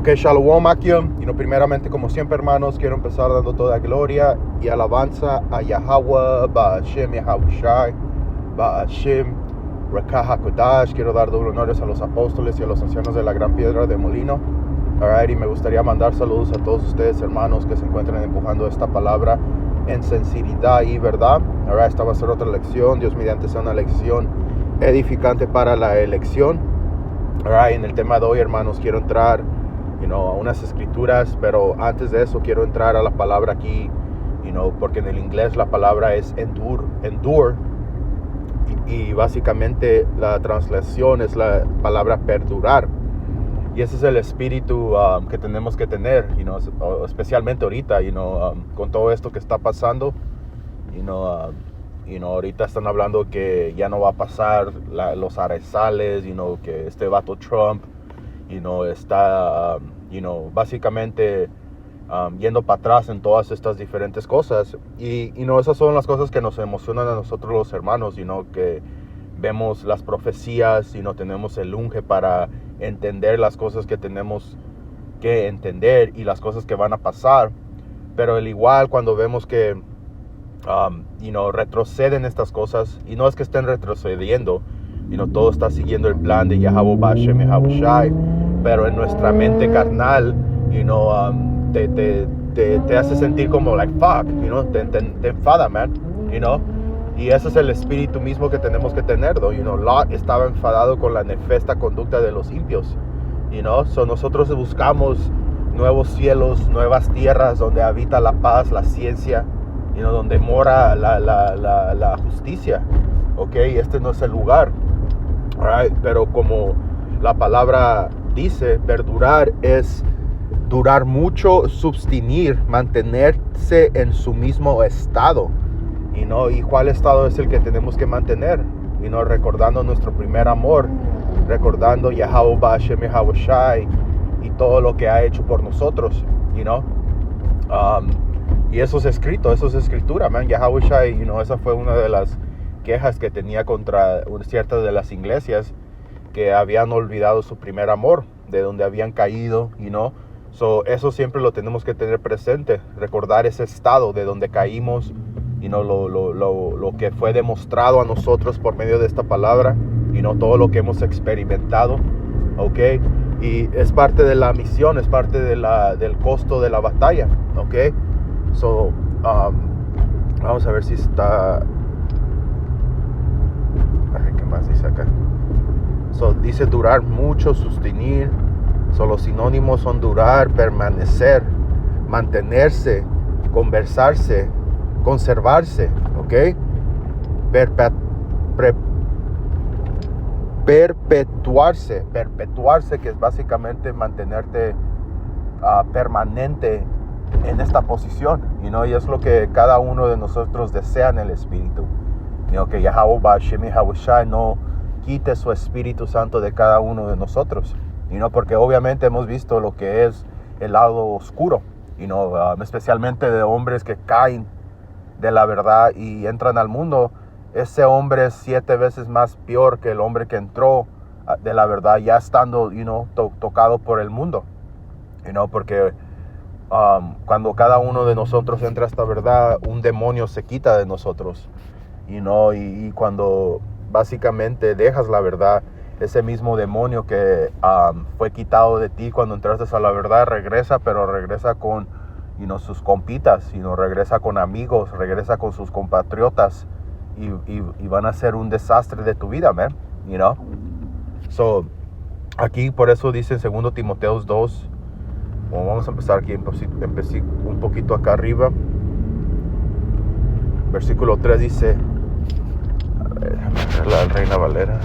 Ok, Shalom Akim. Primeramente, como siempre, hermanos, quiero empezar dando toda gloria y alabanza a Yahweh, Ba'ashem Yahawashi, Ba'ashem Rakah HaKodash. Quiero dar doble honores a los apóstoles y a los ancianos de la Gran Piedra de Molino. Alright, y me gustaría mandar saludos a todos ustedes, hermanos, que se encuentran empujando esta palabra en sinceridad y verdad. Alright, esta va a ser otra lección. Dios mediante sea una lección edificante para la elección. Alright, en el tema de hoy, hermanos, quiero entrar a unas escrituras, pero antes de eso quiero entrar a la palabra aquí, porque en el inglés la palabra es endure, y básicamente la translación es la palabra perdurar, y ese es el espíritu que tenemos que tener, especialmente ahorita, con todo esto que está pasando, ahorita están hablando que ya no va a pasar los arrestales, que este vato Trump, está, básicamente yendo para atrás en todas estas diferentes cosas. Y esas son las cosas que nos emocionan a nosotros los hermanos, que vemos las profecías, tenemos el unge para entender las cosas que tenemos que entender y las cosas que van a pasar. Pero al igual cuando vemos que, retroceden estas cosas, y no es que estén retrocediendo, todo está siguiendo el plan de Yahweh Ba'ashem Yahawashi, pero en nuestra mente carnal, te hace sentir como like fuck, te enfada, man, y ese es el espíritu mismo que tenemos que tener, Lot estaba enfadado con la nefasta conducta de los impios, so nosotros buscamos nuevos cielos, nuevas tierras donde habita la paz, la ciencia, donde mora la justicia, este no es el lugar. Alright, pero como la palabra dice, perdurar es durar mucho, subsistir, mantenerse en su mismo estado. ¿Y cuál estado es el que tenemos que mantener? Recordando nuestro primer amor, recordando Yahweh Ba'ashem Yahawashi y todo lo que ha hecho por nosotros, y eso es escrito, eso es escritura, man. Yahawashi, esa fue una de las quejas que tenía contra ciertas de las iglesias que habían olvidado su primer amor, de donde habían caído, so eso siempre lo tenemos que tener presente, recordar ese estado de donde caímos, lo que fue demostrado a nosotros por medio de esta palabra, todo lo que hemos experimentado, y es parte de la misión, es parte de del costo de la batalla, so vamos a ver si está. ¿Qué más dice acá? Dice durar mucho, sostener. Los sinónimos son durar, permanecer, mantenerse, conversarse, conservarse, perpetuarse, que es básicamente mantenerte permanente en esta posición, y es lo que cada uno de nosotros desea en el espíritu. Que Yahweh Ba'ashem Yahawashi no quite su Espíritu Santo de cada uno de nosotros, porque obviamente hemos visto lo que es el lado oscuro, especialmente de hombres que caen de la verdad y entran al mundo. Ese hombre es 7 veces más peor que el hombre que entró de la verdad ya estando tocado por el mundo, porque cuando cada uno de nosotros entra a esta verdad, un demonio se quita de nosotros. Y cuando básicamente dejas la verdad, ese mismo demonio que fue quitado de ti cuando entraste a la verdad regresa, pero regresa con sus compitas, regresa con amigos, regresa con sus compatriotas, y van a ser un desastre de tu vida, man, so aquí por eso dice en 2 Timoteo 2, vamos a empezar aquí un poquito acá arriba, versículo 3 dice, la Reina Valera.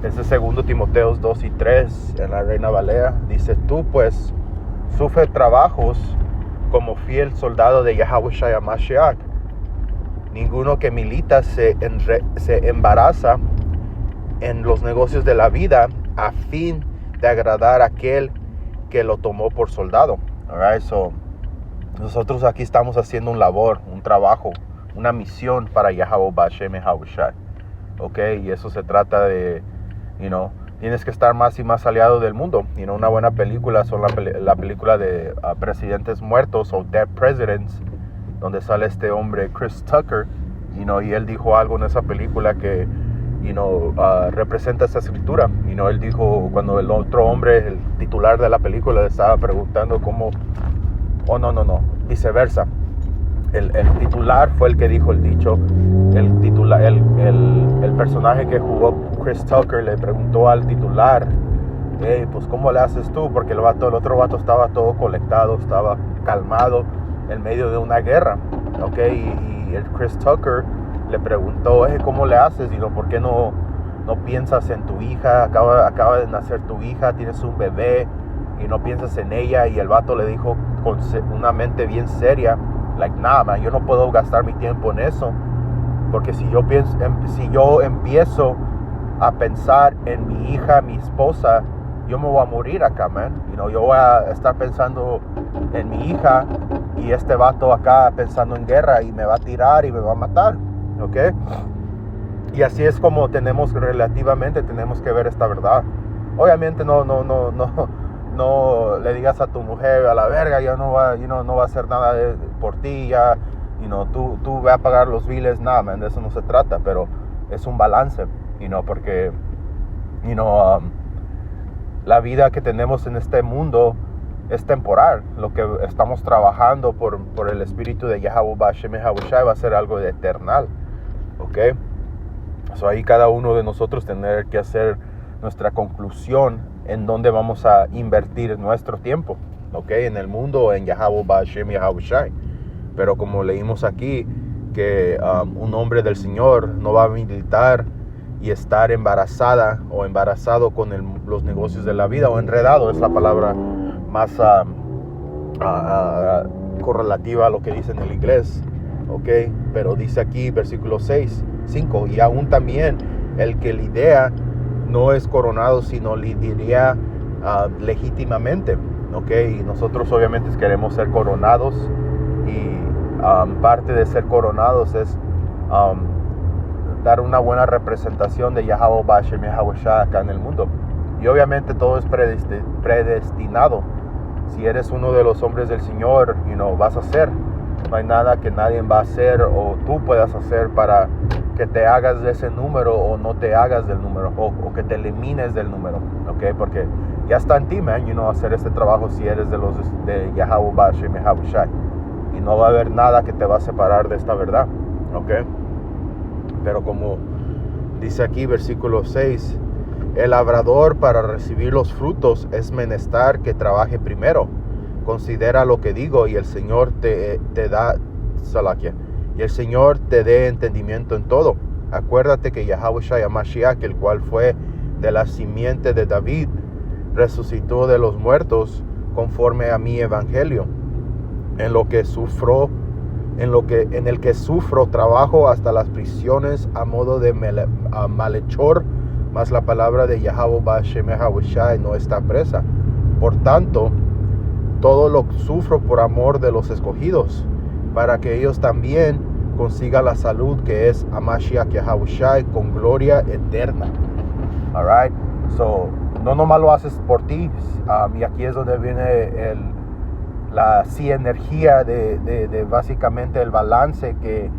Ese es 2 Timoteo 2 y 3 en la Reina Valera. Dice, tú pues sufre trabajos como fiel soldado de Yahawashi HaMashiach. Ninguno que milita se embaraza en los negocios de la vida a fin de agradar a aquel que lo tomó por soldado. Alright, so nosotros aquí estamos haciendo un labor, un trabajo, una misión para Yahweh Ba'ashem Yahawashi. Y eso se trata de Tienes que estar más y más aliado del mundo. Una buena película son la película de Presidentes Muertos o Dead Presidents, donde sale este hombre Chris Tucker, y él dijo algo en esa película que representa esa escritura. Él dijo, cuando el otro hombre, el titular de la película, le estaba preguntando cómo, no, viceversa. El titular fue el que dijo el dicho. El personaje que jugó Chris Tucker le preguntó al titular, hey, pues ¿cómo le haces tú? Porque el otro vato estaba todo colectado, estaba calmado en medio de una guerra, ¿ok? Y el Chris Tucker le preguntó, hey, ¿cómo le haces? ¿Por qué no piensas en tu hija? Acaba de nacer tu hija, tienes un bebé y no piensas en ella. Y el vato le dijo con una mente bien seria, nah, man, yo no puedo gastar mi tiempo en eso, porque si yo empiezo a pensar en mi hija, mi esposa, yo me voy a morir acá, man. Yo voy a estar pensando en mi hija y este vato acá pensando en guerra y me va a tirar y me va a matar, ¿ok? Y así es como tenemos que ver esta verdad. Obviamente no le digas a tu mujer, a la verga, ya no va a hacer nada por ti, ya, tú ve a pagar los biles, nada, man, de eso no se trata, pero es un balance, porque, la vida que tenemos en este mundo es temporal. Lo que estamos trabajando por el espíritu de Yahweh Bashem Yahushai va a ser algo de eternal, ¿ok? So ahí cada uno de nosotros tener que hacer nuestra conclusión en dónde vamos a invertir nuestro tiempo, ¿ok? En el mundo o en Yahweh Bashem Yahushai. Pero como leímos aquí, que un hombre del Señor no va a militar y estar embarazada o embarazado con los negocios de la vida, o enredado es la palabra más correlativa a lo que dice en el inglés, ¿ok? Pero dice aquí, versículo 5, y aún también el que lidia no es coronado, sino lidia legítimamente, ¿ok? Y nosotros obviamente queremos ser coronados, y parte de ser coronados es dar una buena representación de Yahweh Bashem Yahushai acá en el mundo. Y obviamente todo es predestinado. Si eres uno de los hombres del Señor, vas a hacer. No hay nada que nadie va a hacer o tú puedas hacer para que te hagas de ese número o no te hagas del número, o que te elimines del número, ¿ok? Porque ya está en ti, man, hacer este trabajo si eres de Yahweh Bashem Yahushai. Y no va a haber nada que te va a separar de esta verdad, ¿ok? Pero como dice aquí, versículo 6, el labrador para recibir los frutos es menester que trabaje primero. Considera lo que digo, y el Señor te da salakia. Y el Señor te dé entendimiento en todo. Acuérdate que Yahushua HaMashiach, el cual fue de la simiente de David, resucitó de los muertos conforme a mi evangelio, en el que sufro trabajo hasta las prisiones a modo de malhechor, mas la palabra de Yahweh Bashem Yahushai no está presa. Por tanto, todo lo sufro por amor de los escogidos, para que ellos también consigan la salud que es Hamashiach Yahushai con gloria eterna. Alright, so no nomás lo haces por ti, y aquí es donde viene la energía de básicamente el balance que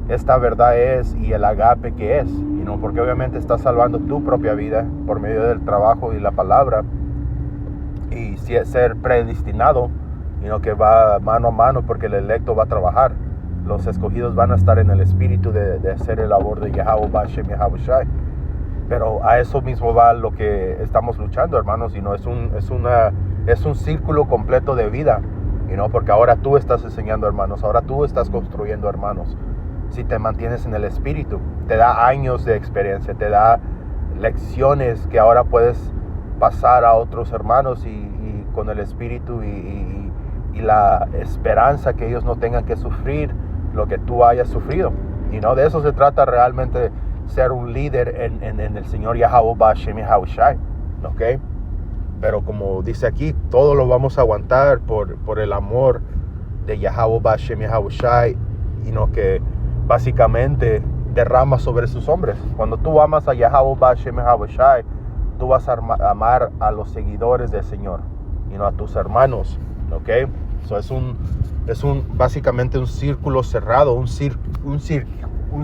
esta verdad es y el agape que es, porque obviamente estás salvando tu propia vida por medio del trabajo y la palabra, y ser predestinado, que va mano a mano, porque el electo va a trabajar, los escogidos van a estar en el espíritu de hacer el labor de Yahweh Bashem Yahushai. Pero a eso mismo va lo que estamos luchando, hermanos, es un círculo completo de vida, porque ahora tú estás enseñando, hermanos, ahora tú estás construyendo, hermanos. Si te mantienes en el espíritu, te da años de experiencia, te da lecciones que ahora puedes pasar a otros hermanos, y con el espíritu y la esperanza que ellos no tengan que sufrir lo que tú hayas sufrido. De eso se trata realmente, ser un líder en el Señor Yahweh Bashem Yahushai, ¿ok? Pero como dice aquí, todo lo vamos a aguantar por el amor de Yahweh Bashem Yahushai, que básicamente derrama sobre sus hombres. Cuando tú amas a Yahweh Bashem Yahawashi, tú vas a amar a los seguidores del Señor y no a tus hermanos, ¿ok? So básicamente un círculo cerrado, un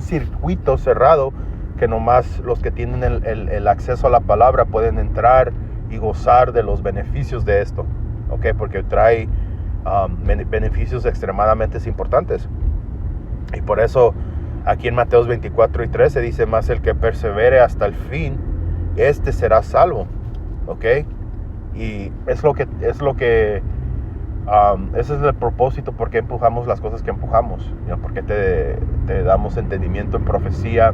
circuito cerrado, que nomás los que tienen el acceso a la palabra pueden entrar y gozar de los beneficios de esto, ¿ok? Porque trae beneficios extremadamente importantes. Y por eso aquí en Mateos 24:13 dice: más el que persevere hasta el fin, este será salvo, ¿ok? Y ese es el propósito por qué empujamos las cosas que empujamos, ¿no? Porque te damos entendimiento en profecía,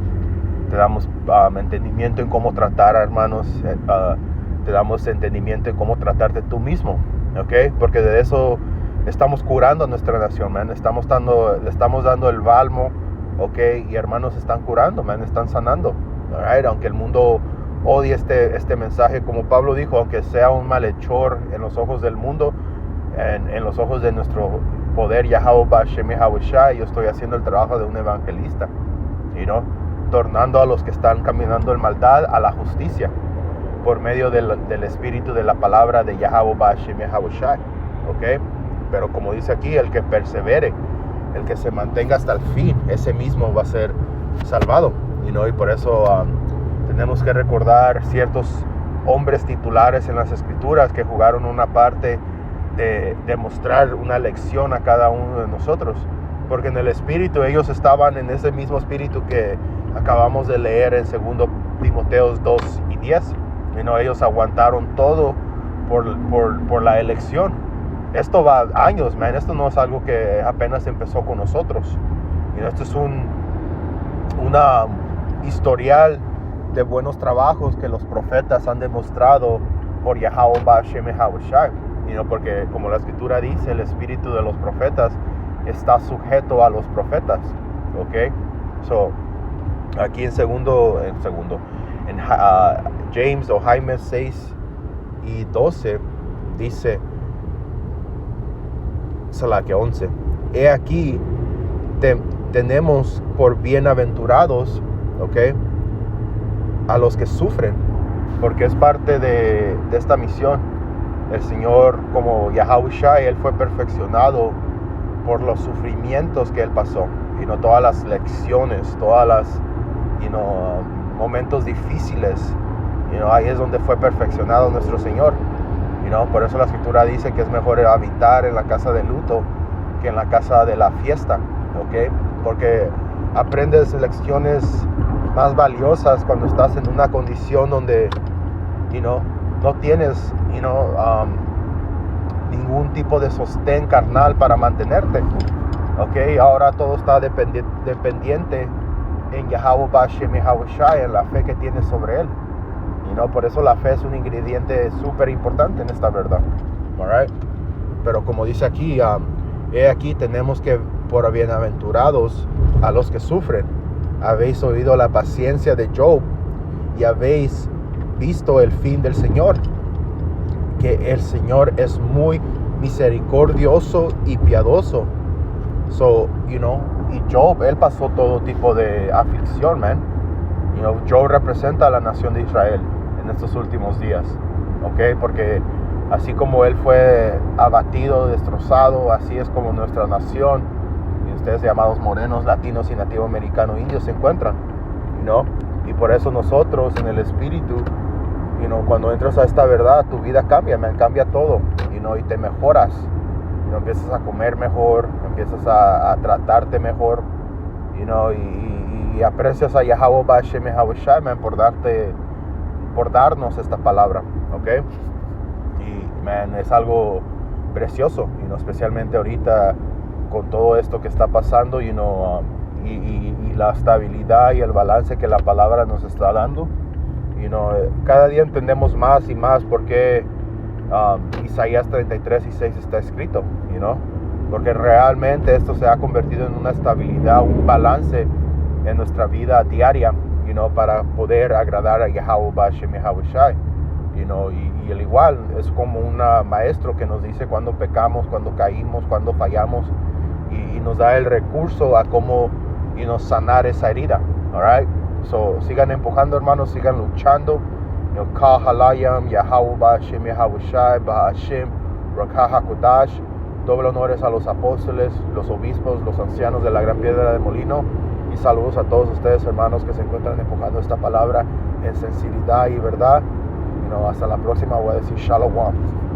te damos entendimiento en cómo tratar a hermanos, te damos entendimiento en cómo tratarte tú mismo, ¿ok? Porque de eso estamos curando a nuestra nación, man. Le estamos dando el bálsamo, ¿ok? Y hermanos están curando, man, están sanando, right? Aunque el mundo odie este mensaje, como Pablo dijo, aunque sea un malhechor en los ojos del mundo, en los ojos de nuestro poder, Yahweh Bashem Yahawashi, yo estoy haciendo el trabajo de un evangelista, ¿no? Tornando a los que están caminando en maldad a la justicia por medio del espíritu de la palabra de Yahweh Bashem Yahawashi, ¿ok? Pero como dice aquí, el que persevere, el que se mantenga hasta el fin, ese mismo va a ser salvado, ¿no? Y por eso tenemos que recordar ciertos hombres titulares en las escrituras que jugaron una parte de demostrar una lección a cada uno de nosotros, porque en el espíritu ellos estaban en ese mismo espíritu que acabamos de leer en 2 Timoteos 2:10, ellos aguantaron todo por la elección. Esto va años, man. Esto no es algo que apenas empezó con nosotros. Esto es una historial de buenos trabajos que los profetas han demostrado por Yahweh Bashem Yahawashi. Porque como la escritura dice, el espíritu de los profetas está sujeto a los profetas, ¿ok? So, aquí en James o Jaime 6:12 dice, 11, he aquí tenemos por bienaventurados, ¿ok?, a los que sufren, porque es parte de esta misión. El Señor, como Yahawashi, Él fue perfeccionado por los sufrimientos que Él pasó, todas las lecciones, todas las momentos difíciles, ahí es donde fue perfeccionado nuestro Señor. Por eso la escritura dice que es mejor habitar en la casa de luto que en la casa de la fiesta, ¿ok? Porque aprendes lecciones más valiosas cuando estás en una condición donde no tienes ningún tipo de sostén carnal para mantenerte, ¿ok? Ahora todo está dependiente en Yahweh Bashem Yahawashi, en la fe que tienes sobre Él. Por eso la fe es un ingrediente súper importante en esta verdad. Alright? Pero como dice aquí, aquí tenemos que por bienaventurados a los que sufren. Habéis oído la paciencia de Job y habéis visto el fin del Señor, que el Señor es muy misericordioso y piadoso. So, y Job, él pasó todo tipo de aflicción, man. Job representa a la nación de Israel en estos últimos días, ¿ok? Porque así como él fue abatido, destrozado, así es como nuestra nación, y ustedes llamados morenos, latinos y nativo americano indios se encuentran, y por eso nosotros en el espíritu, cuando entras a esta verdad, tu vida cambia, cambia todo, y te mejoras, empiezas a comer mejor, empiezas a tratarte mejor, y aprecias a Yahweh Bashem Yahawashi, por darnos esta palabra, ¿ok? Y, es algo precioso, especialmente ahorita con todo esto que está pasando, y la estabilidad y el balance que la palabra nos está dando. Cada día entendemos más y más por qué Isaías 33:6 está escrito, porque realmente esto se ha convertido en una estabilidad, un balance en nuestra vida diaria, para poder agradar a Yahweh Bashem Yahawashi, y al igual es como un maestro que nos dice cuando pecamos, cuando caímos, cuando fallamos, y nos da el recurso a cómo sanar esa herida, Alright, so sigan empujando, hermanos, sigan luchando. Ka halayam, Yahweh Ba'ashem, Yahweh Shai, Ba'ashem, Rakah HaKodash. Doble honores a los apóstoles, los obispos, los ancianos de la Gran Piedra de Molino. Y saludos a todos ustedes, hermanos, que se encuentran empujando esta palabra en sinceridad y verdad. Hasta la próxima, voy a decir Shalom.